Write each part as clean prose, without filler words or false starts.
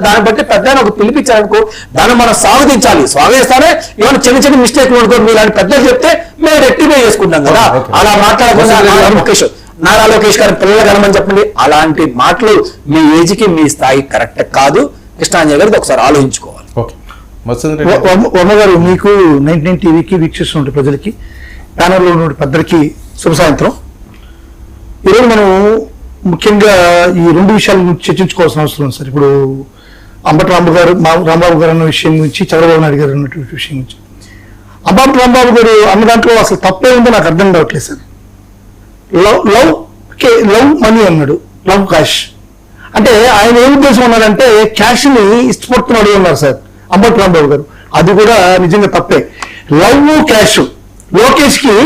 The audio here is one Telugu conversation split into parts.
దాన్ని బట్టి పెద్ద ఒక పిలిపించాలనుకో దాన్ని మనం స్వాగతించాలి. స్వాగతిస్తానే ఏమైనా చిన్న చిన్న మిస్టేక్లు అనుకో మీరు అని పెద్దలు చెప్తే మేము రెక్టిఫై చేసుకుంటాం కదా. అలా మాట్లాడకుండా నారా లోకేష్ గారి పిల్లలు కనమని చెప్పండి. అలాంటి మాటలు మీ ఏజ్ కి మీ స్థాయి కరెక్ట్ కాదు. కృష్ణాంజలి గారికి ఒకసారి ఆలోచించుకోవాలి. వర్మ గారు, మీకు 99 టీవీకి వీక్షిస్తున్న ప్రజలకి, ప్యానల్లో ఉన్న పెద్దలకి శుభ సాయంత్రం. ఈరోజు మనం ముఖ్యంగా ఈ రెండు విషయాల గురించి చర్చించుకోవాల్సిన అవసరం ఉంది సార్. ఇప్పుడు అంబటి రాంబాబు గారు అన్న విషయం గురించి, చంద్రబాబు నాయుడు గారు అన్నటువంటి విషయం గురించి. అంబటి రాంబాబు గారు అన్న దాంట్లో అసలు తప్పే ఉందో నాకు అర్థం కావట్లేదు సార్. లవ్ మనీ అన్నాడు, లవ్ క్యాష్ అంటే ఆయన ఏం ఉద్దేశం ఉన్నాడంటే క్యాష్ ని ఇష్టపడుతున్నాడు అన్నారు సార్ అంబటి రాంబాబు గారు. అది కూడా నిజంగా తప్పే. లవ్ క్యాష్, లోకేష్ కి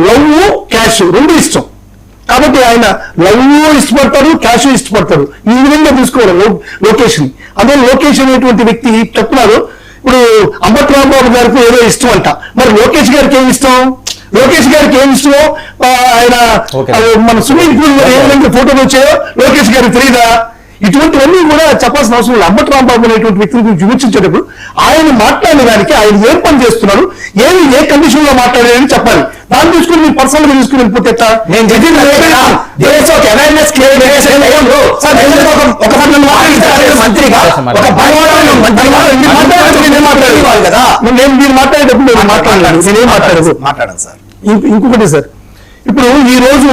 లవ్ క్యాష్ రెండు ఇష్టం కాబట్టి ఆయన లవ్ ఇష్టపడతాడు, క్యాష్ ఇష్టపడతాడు. ఈ విధంగా తీసుకోవాలి లోకేష్ ని. అదే లోకేష్ అనేటువంటి వ్యక్తి చెప్తున్నారు. ఇప్పుడు అంబటి రాంబాబు గారికి ఏదో ఇష్టం అంట, మరి లోకేష్ గారికి ఏమి ఇష్టం? లోకేష్ గారికి ఏమి ఇష్టమో ఆయన మన స్విమ్మింగ్ పూల్ ఏ విధంగా ఫోటోలు వచ్చాయో లోకేష్ గారికి తెలియదా? ఇటువంటివన్నీ కూడా చెప్పాల్సిన అవసరం లేదు. అంబటి రాంబాబు అనేటువంటి వ్యక్తిని గురించి విమర్శించేటప్పుడు ఆయన మాట్లాడిన దానికి ఆయన ఏం పని చేస్తున్నారు, ఏ కండిషన్ లో మాట్లాడారని చెప్పాలి. దాన్ని తీసుకుని మీరు పర్సనల్ గా తీసుకుని వెళ్ళిపోతే మీరు మాట్లాడేటప్పుడు నేను మాట్లాడాను సార్. ఇంకొకటి సార్, ఇప్పుడు ఈ రోజు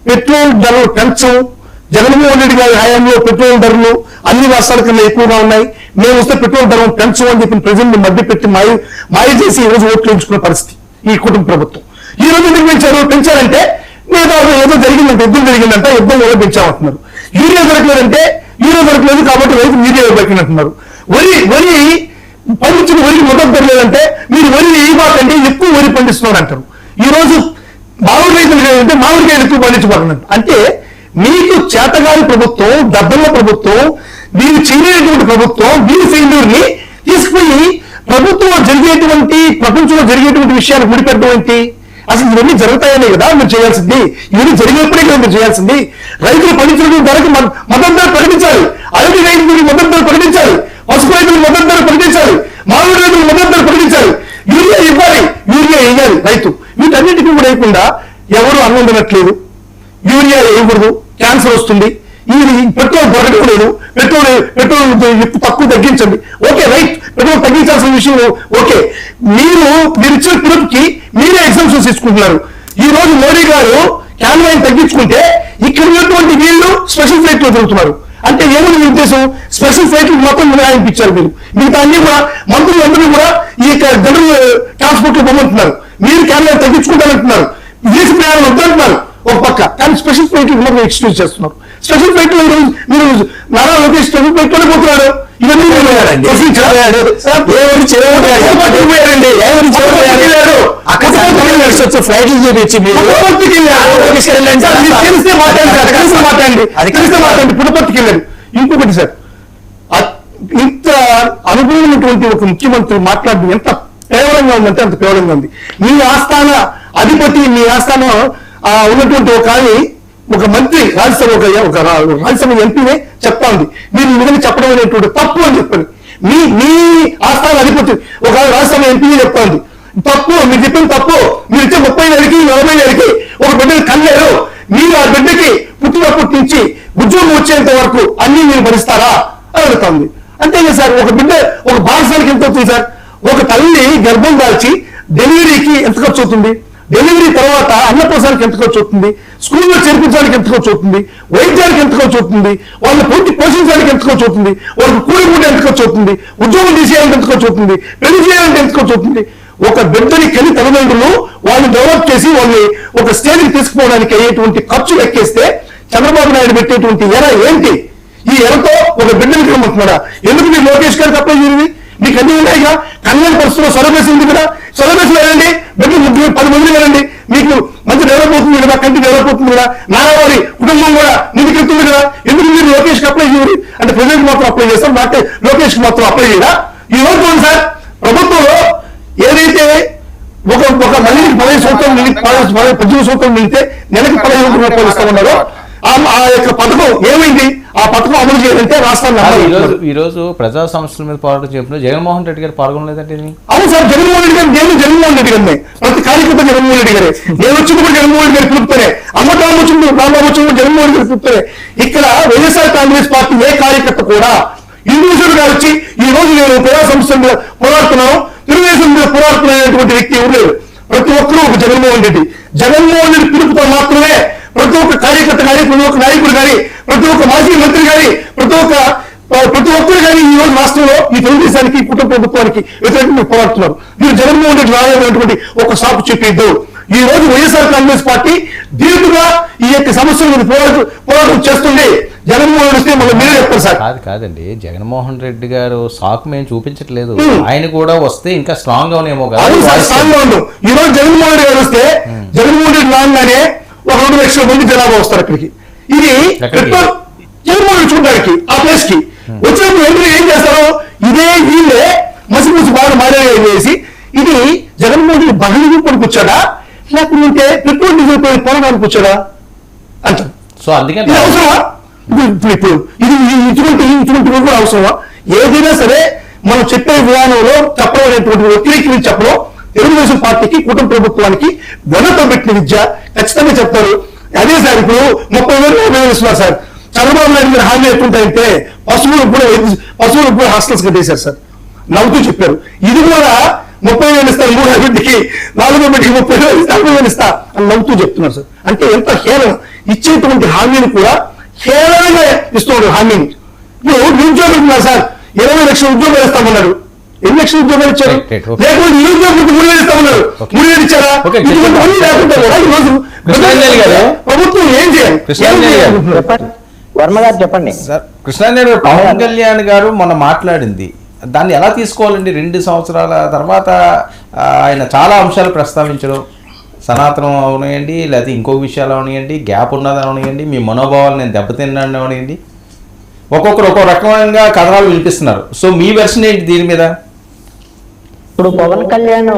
పెట్రోల్ ధరలు పెంచం, జగన్మోహన్ రెడ్డి గారి హయాంలో పెట్రోల్ ధరలు అన్ని రాష్ట్రాల కన్నా ఎక్కువగా ఉన్నాయి, మేము వస్తే పెట్రోల్ ధరలు పెంచం అని చెప్పిన ప్రజల్ని మధ్య పెట్టి మాయ చేసి ఈ రోజు ఓట్లు ఎంచుకునే పరిస్థితి ఈ కుటుంబ ప్రభుత్వం. ఈ రోజు ఎందుకు పెంచారంటే ఏదో జరిగిందంటే, యుద్ధం జరిగిందంటే యుద్ధం వల్ల పెంచామంటున్నారు. యూరియా దొరకలేదు కాబట్టి రైతు యూరియా దొరికినట్టున్నారు. వరి పండించిన వరికి మొదలు దొరకలేదంటే మీరు వరి వేయబాకంటే ఎక్కువ వరి పండిస్తున్నారు అంటారు. ఈ రోజు మామిడి రైతులు లేదంటే మామిడికాయలు ఎక్కువ పండించబడుతున్నారు. అంటే మీకు చేతగాని ప్రభుత్వం, దద్దమ్మ ప్రభుత్వం, మీరు చేయలేనటువంటి ప్రభుత్వం, మీరు ఫెయిల్యూర్ ని తీసుకుని ప్రభుత్వంలో జరిగేటువంటి, ప్రపంచంలో జరిగేటువంటి విషయాలు ముడిపెట్టడం ఏంటి? అసలు ఇవన్నీ జరుగుతాయనే కదా మీరు చేయాల్సింది. ఇవన్నీ జరిగినప్పుడే కదా మీరు చేయాల్సింది. రైతులు పండించినటువంటి ధరకు మద్దతు ధర ప్రకటించాలి, అరటి రైతులకు మద్దతు ధర ప్రకటించాలి, పసుపు రైతులకు మద్దతు ధర ప్రకటించాలి, మామిడి రైతులకు మద్దతు ధర ప్రకటించాలి, యూరియా ఇవ్వాలి, యూరియా వేయాలి రైతు. వీటన్నిటికీ కూడా వేయకుండా ఎవరు అన్నందనట్లేదు. యూరియా వేయకూడదు, క్యాన్సర్ వస్తుంది, ఇది పెట్రోల్ దొరకట్లేదు, పెట్రోల్ తక్కువ తగ్గించండి. ఓకే రైట్, పెట్రోల్ తగ్గించాల్సిన విషయం ఓకే. మీరు ఇచ్చిన పిలుపుకి మీరే ఎగ్జామ్షన్స్ తీసుకుంటున్నారు. ఈ రోజు మోడీ గారు క్యాన్వాయిన్ తగ్గించుకుంటే ఇక్కడ ఉన్నటువంటి వీళ్ళు స్పెషల్ ఫ్లైట్ లో తిరుగుతున్నారు. అంటే ఏమని మీ ఉద్దేశం? స్పెషల్ ఫ్లైట్ మొత్తం మినహాయింపించారు మీరు. మిగతా అన్ని కూడా మంత్రులు అందరూ కూడా ఈ జనరల్ ట్రాన్స్పోర్ట్ లో పొమ్మంటున్నారు. మీరు క్యాన్వాయిన్ తగ్గించుకుంటారంటున్నారు, విదేశీ ప్రయాణం వద్దంటున్నారు ఒక పక్క, కానీ స్పెషల్ ఫ్లైట్ ఉన్నప్పుడు ఎక్స్క్యూజ్ చేస్తున్నారు. స్పెషల్ ఫ్లైట్ లో మీరు నారా లోకేష్ స్పెషల్ ఫ్లైట్ లోనే పోతున్నాడు. ఇవన్నీ ఫ్లైట్లు చూపించి మాట్లాడండి పుట్టపర్తికి వెళ్ళాడు. ఇంకొకటి సార్, ఇంత అనుభవమైనటువంటి ఒక ముఖ్యమంత్రి మాట్లాడడం ఎంత కేవలంగా ఉందంటే అంత కేవలంగా ఉంది. మీ ఆస్థాన అధిపతి, మీ ఆస్థాన ఉన్నటువంటి ఒక మంత్రి రాజ్యసభ ఎంపీనే చెప్తా ఉంది మీరు ఈ విధంగా చెప్పడం అనేటువంటి తప్పు అని చెప్పండి. మీ ఆస్థాన అధిపతి ఒక రాజ్యసభ ఎంపీనే చెప్తా ఉంది తప్పు, మీరు చెప్పిన తప్పు. మీరు ఇచ్చే 30,000కి 40,000కి ఒక బిడ్డకి కన్నేరు, మీరు ఆ బిడ్డకి పుట్టినప్పటి నుంచి ఉద్యోగం వచ్చేంత వరకు అన్ని మీరు భరిస్తారా అని అడుగుతుంది. అంతేగా సార్, ఒక బిడ్డ ఒక బాలసానికి ఎంత అవుతుంది సార్? ఒక తల్లి గర్భం దాల్చి డెలివరీకి ఎంత ఖర్చు అవుతుంది? డెలివరీ తర్వాత అన్నప్రసాదానికి ఎంత ఖర్చు అవుతుంది? స్కూల్లో చేర్పించడానికి ఎంత ఖర్చు అవుతుంది? వైద్యానికి ఎంత ఖర్చు అవుతుంది? వాళ్ళ పూర్తి పోషించడానికి ఎంత ఖర్చు అవుతుంది? వాళ్ళకి కూలిపూట ఎంత ఖర్చు అవుతుంది? ఉద్యోగం తీసేయాలంటే ఎంత ఖర్చు అవుతుంది? పెళ్లి చేయాలంటే ఎంత ఖర్చు అవుతుంది? ఒక బిడ్డని కని తల్లిదండ్రులు వాళ్ళని డెవలప్ చేసి వాళ్ళని ఒక స్టేజ్కి తీసుకుపోవడానికి అయ్యేటువంటి ఖర్చు లెక్కేస్తే చంద్రబాబు నాయుడు పెట్టేటువంటి ఎర ఏంటి? ఈ ఎరతో ఒక బిడ్డని కమ్ముతున్నాడా? ఎందుకు మీరు లోకేష్ గారికి అప్లై చేయండి? మీకు అన్ని ఉన్నాయిగా. కళ్యాణ పరిస్థితుల్లో సొలబేసి ఉంది కదా, సొలబేసి వెళ్ళండి, బిడ్డలు 10 మంది వెళ్ళండి, మీకు మంచి డెవలప్ అవుతుంది కదా, కంటి డెవలప్ అవుతుంది కదా, నారావారి కుటుంబం కూడా నిధికెళ్తుంది కదా. ఎందుకు మీరు లోకేష్ కి అప్లై చేయండి? అంటే ప్రజలకు మాత్రం అప్లై చేస్తాం, నాకే లోకేష్ కి మాత్రం అప్లై చేయరా? ఈ రోజు సార్ ప్రభుత్వంలో ఏదైతే ఒక మళ్ళీ 15 సంవత్సరాలు 18 సంవత్సరాలు నిలితే నెలకి 15,000 రూపాయలు ఇస్తామన్నారో ఆ యొక్క పథకం ఏమైంది? ఆ పథకం అమలు చేయాలంటే రాష్ట్రాన్ని ఈ రోజు ప్రజా సంస్థల మీద పోరాటం చెప్పిన జగన్మోహన్ రెడ్డి గారు పాల్గొనలేదంటే ఇది? అవును సార్, జగన్మోహన్ రెడ్డి గారు, నేను జగన్మోహన్ రెడ్డి గారిని, ప్రతి కార్యకర్త జగన్మోహన్ రెడ్డి గారే, నేను వచ్చినప్పుడు జగన్మోహన్ రెడ్డి గారు పిలుపుతానే, అమ్మటాము వచ్చినప్పుడు రామబాబు వచ్చినప్పుడు జగన్మోహన్ రెడ్డి గారు పిలుపుతానే. ఇక్కడ వైఎస్ఆర్ కాంగ్రెస్ పార్టీ ఏ కార్యకర్త కూడా ఇండివిజువల్ గా వచ్చి ఈ రోజు నేను ప్రజా సంస్థల మీద పోరాడుతున్నాను, తెలుగుదేశం మీద పోరాడుతున్నటువంటి వ్యక్తి ఎవరు లేరు. ప్రతి ఒక్కరూ ఒక జగన్మోహన్ రెడ్డి పిలుపుతో మాత్రమే ప్రతి ఒక్క కార్యకర్త కానీ, ప్రతి ఒక్క నాయకుడు కానీ, ప్రతి ఒక్క మాజీ మంత్రి కానీ, ప్రతి ఒక్కరు కానీ ఈ రోజు రాష్ట్రంలో ఈ తెలుగుదేశానికి, కుటుంబ ప్రభుత్వానికి వ్యతిరేకంగా పోరాడుతున్నారు. మీరు జగన్మోహన్ రెడ్డి రాలేనటువంటి ఒక సాకు చెప్పిద్దు. ఈ రోజు వైఎస్ఆర్ కాంగ్రెస్ పార్టీ దీటుగా ఈ యొక్క సమస్యల మీద పోరాటం చేస్తుంది. జగన్మోహన్ రెడ్డి వస్తే మళ్ళీ మీరే చెప్తారు సార్. కాదండి, జగన్మోహన్ రెడ్డి గారు సాకు మేము చూపించట్లేదు, ఆయన కూడా వస్తే ఇంకా స్ట్రాంగ్ అవునేమో కదా. స్ట్రాంగ్ గా ఉండు. ఈ రోజు జగన్మోహన్ రెడ్డి గారు వస్తే జగన్మోహన్ రెడ్డి రాగానే ఒక 2 లక్షల మంది జనాభా వస్తారు అక్కడికి. ఇది జగన్మోహన్ రెడ్డి చూడడానికి ఆ ప్లేస్ కి వచ్చినప్పుడు వెంటనే ఏం చేస్తారు, ఇదే వీళ్ళే మసి బాగా మారేసి ఇది జగన్మోహన్ రెడ్డి బహుళ పనికొచ్చాడా లేకపోతే పెట్రోల్ డీజిల్ పోవడానికి వచ్చాడా అంటారు. సో అందుకని అవసరమా ఇప్పుడు ఇది ఇటువంటి కూడా అవసరమా? ఏదైనా సరే మనం చెప్పే విధానంలో చెప్పడం వ్యతిరేకించి చెప్పడం తెలుగుదేశం పార్టీకి, కుటుంబ ప్రభుత్వానికి వెనక పెట్టిన విద్య ఖచ్చితంగా చెప్తారు. అదే సార్ ఇప్పుడు 30,000 ఇస్తున్నారు సార్. చంద్రబాబు నాయుడు గారు హామీ ఎత్తుంటాయంటే పశువులకు కూడా హాస్టల్స్ కట్టేశారు సార్. నవ్వుతూ చెప్పారు. ఇది కూడా 30,000 ఇస్తారు, 3 బిడ్డకి, 4 బిడ్డకి 30,000 ఇస్తా, 40,000 ఇస్తా అని నవ్వుతూ చెప్తున్నారు సార్. అంటే ఎంత హేళన, ఇచ్చేటువంటి హామీని కూడా హేళనగా ఇస్తున్నారు హామీని. ఇప్పుడు నిరుద్యోగులు ఉన్నారు సార్, 20 లక్షల ఉద్యోగాలు ఇస్తామన్నారు. ఎన్ని లక్షల ఉద్యోగాలు ఇచ్చారు? లేకపోతే నిరుద్యోగులకు 3,000 ఇస్తామన్నారు. 3,000 ఇచ్చారా? లేకుండా కూడా ఈరోజు ప్రభుత్వం ఏం చేయాలి? వర్మ గారు చెప్పండి సార్. కృష్ణారెడ్డి గారు, పవన్ కళ్యాణ్ గారు మొన్న మాట్లాడింది, దాన్ని ఎలా తీసుకోవాలండి? 2 సంవత్సరాల తర్వాత ఆయన చాలా అంశాలు ప్రస్తావించడం, సనాతనం అవనియండి, లేకపోతే ఇంకో విషయాలు అవనియండి, గ్యాప్ ఉన్నది అవనియండి, మీ మనోభావాలు నేను దెబ్బతిన్నాను అవనియండి, ఒక్కొక్కరు ఒక్కో రకమైన కథనాలు వినిపిస్తున్నారు. సో మీ వెర్షన్ ఏంటి దీని మీద? ఇప్పుడు పవన్ కళ్యాణ్